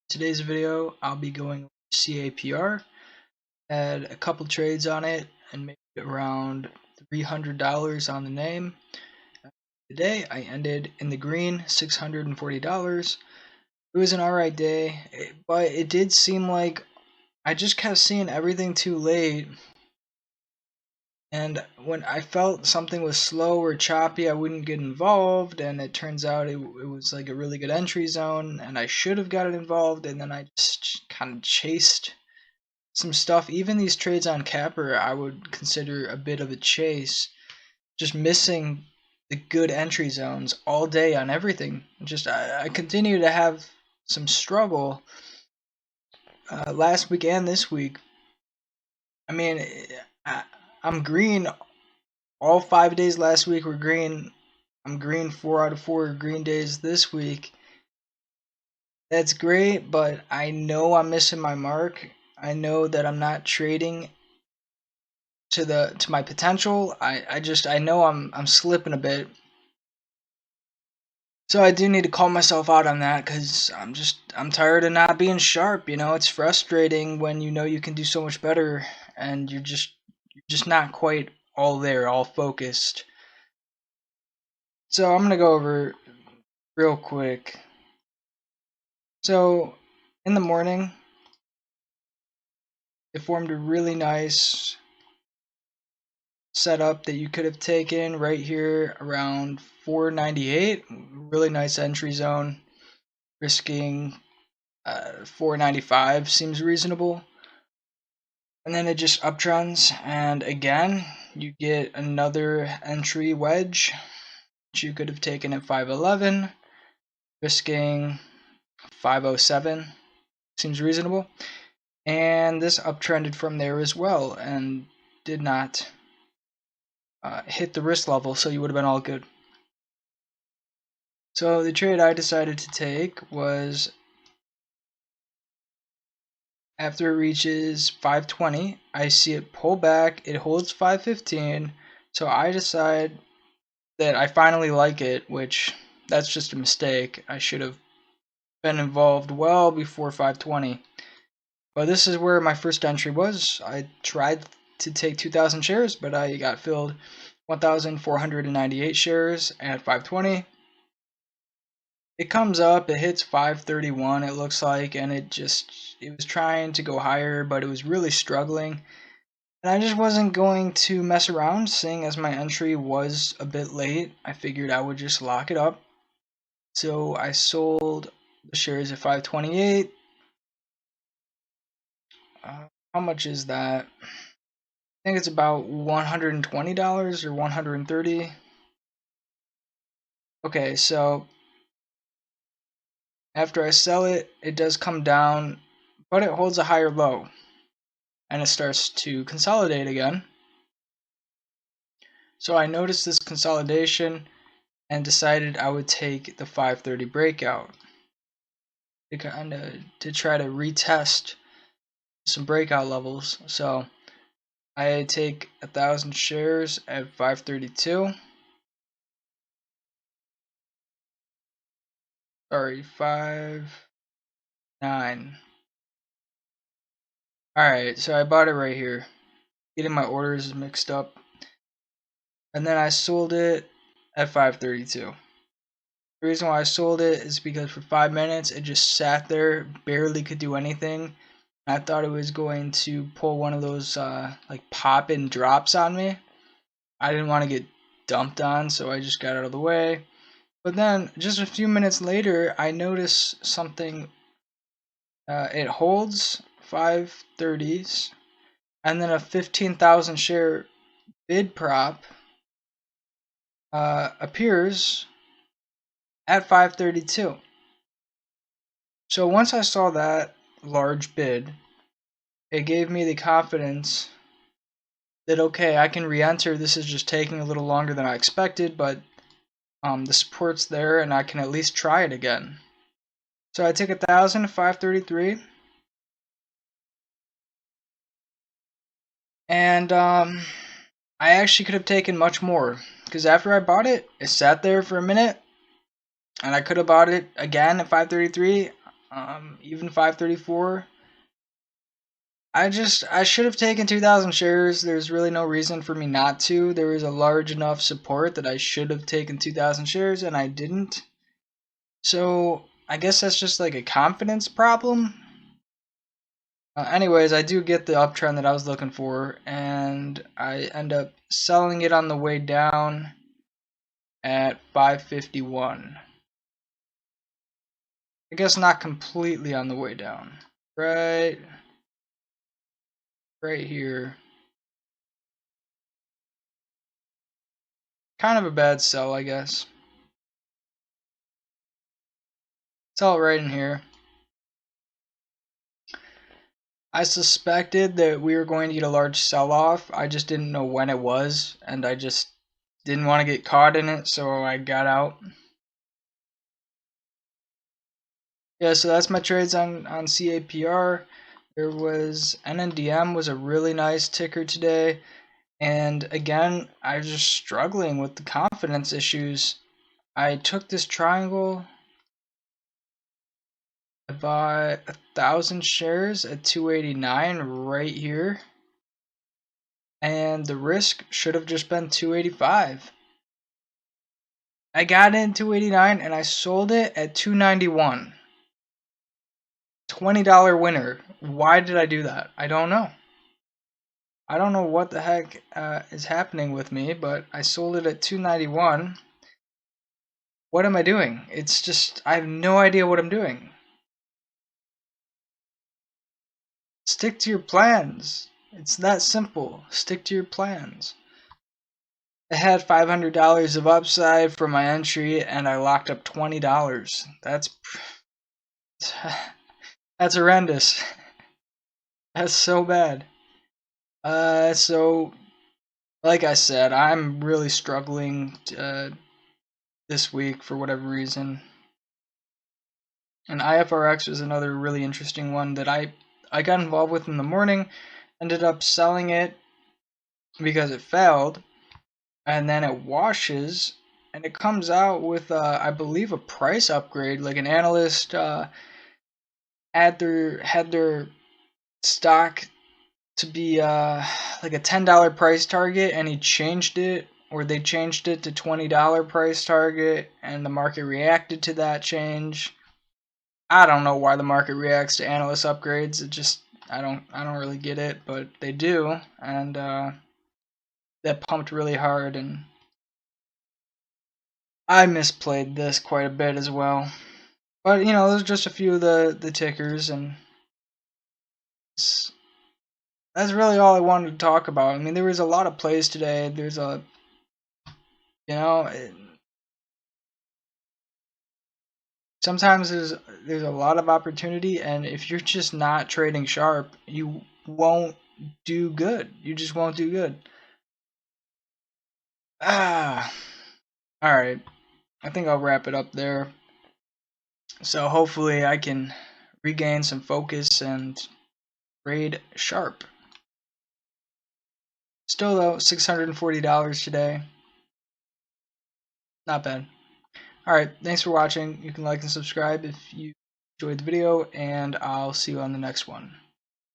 Today's video, I'll be going over CAPR. Had a couple trades on it and made around $300 on the name. Today, I ended in the green, $640. It was an alright day, but it did seem like I just kept seeing everything too late. And when I felt something was slow or choppy, I wouldn't get involved, and it turns out it was like a really good entry zone, and I should have got it involved, and then I just kind of chased some stuff. Even these trades on CAPR, I would consider a bit of a chase, just missing the good entry zones all day on everything. I continue to have some struggle last week and this week. I mean, I'm green. All 5 days last week were green. I'm green 4 out of 4 green days this week. That's great, but I know I'm missing my mark. I know that I'm not trading to my potential. I know I'm slipping a bit. So I do need to call myself out on that, because I'm tired of not being sharp. It's frustrating when you know you can do so much better and you're just not quite all there, all focused. So I'm gonna go over real quick. So in the morning, it formed a really nice setup that you could have taken right here around 498. Really nice entry zone. Risking 495 seems reasonable. And then it just uptrends, and again you get another entry wedge, which you could have taken at 511, risking 507. Seems reasonable. And this uptrended from there as well and did not hit the risk level, so you would have been all good. So the trade I decided to take was after it reaches 520, I see it pull back, it holds 515, so I decide that I finally like it, which that's just a mistake. I should have been involved well before 520. But this is where my first entry was. I tried to take 2,000 shares, but I got filled 1,498 shares at 520. It comes up, it hits 531, it looks like, and it was trying to go higher, but it was really struggling. And I just wasn't going to mess around, seeing as my entry was a bit late. I figured I would just lock it up. So I sold the shares at 528. How much is that? I think it's about $120 or $130. Okay, so after I sell it, it does come down, but it holds a higher low, and it starts to consolidate again. So I noticed this consolidation and decided I would take the 530 breakout to try to retest some breakout levels. So I take 1,000 shares at 532. Sorry, 5.9. Alright, so I bought it right here. Getting my orders mixed up. And then I sold it at 532. The reason why I sold it is because for 5 minutes it just sat there, barely could do anything. I thought it was going to pull one of those like pop in drops on me. I didn't want to get dumped on, so I just got out of the way. But then just a few minutes later, I noticed something. It holds 530s, and then a 15,000 share bid prop appears at 532. So once I saw that large bid, it gave me the confidence that, okay, I can re-enter. This is just taking a little longer than I expected, but the support's there and I can at least try it again. So I took 1,000 to 533, and I actually could have taken much more, because after I bought it, it sat there for a minute, and I could have bought it again at 533. even 534. I should have taken 2,000 shares. There's really no reason for me not to. There was a large enough support that I should have taken 2,000 shares and I didn't. So I guess that's just like a confidence problem. Anyways, I do get the uptrend that I was looking for, and I end up selling it on the way down at 551. I guess not completely on the way down. Right here. Kind of a bad sell, I guess. Sell it right in here. I suspected that we were going to get a large sell-off. I just didn't know when it was, and I just didn't want to get caught in it, so I got out. Yeah, so that's my trades on CAPR. There was NNDM was a really nice ticker today. And again, I was just struggling with the confidence issues. I took this triangle. I bought 1,000 shares at 289 right here. And the risk should have just been 285. I got in 289 and I sold it at 291. $20 winner. Why did I do that? I don't know. I don't know what the heck is happening with me, but I sold it at 291. What am I doing? It's just, I have no idea what I'm doing. Stick to your plans. It's that simple. Stick to your plans. I had $500 of upside for my entry, and I locked up $20. That's horrendous. That's so bad. So, like I said, I'm really struggling this week for whatever reason. And IFRX was another really interesting one that I got involved with in the morning, ended up selling it because it failed, and then it washes, and it comes out with, I believe, a price upgrade. Like an analyst had their stock to be like a $10 price target, and he changed it, or they changed it to $20 price target, and the market reacted to that change. I don't know why the market reacts to analyst upgrades. It just I don't really get it, but they do, and that pumped really hard, and I misplayed this quite a bit as well. But you know, those are just a few of the tickers, and that's really all I wanted to talk about. I mean, there was a lot of plays today. There's a, you know, sometimes there's a lot of opportunity, and if you're just not trading sharp, you won't do good. You just won't do good. All right. I think I'll wrap it up there. So hopefully I can regain some focus and trade sharp. Still though, $640 today. Not bad. Alright, thanks for watching. You can like and subscribe if you enjoyed the video, and I'll see you on the next one.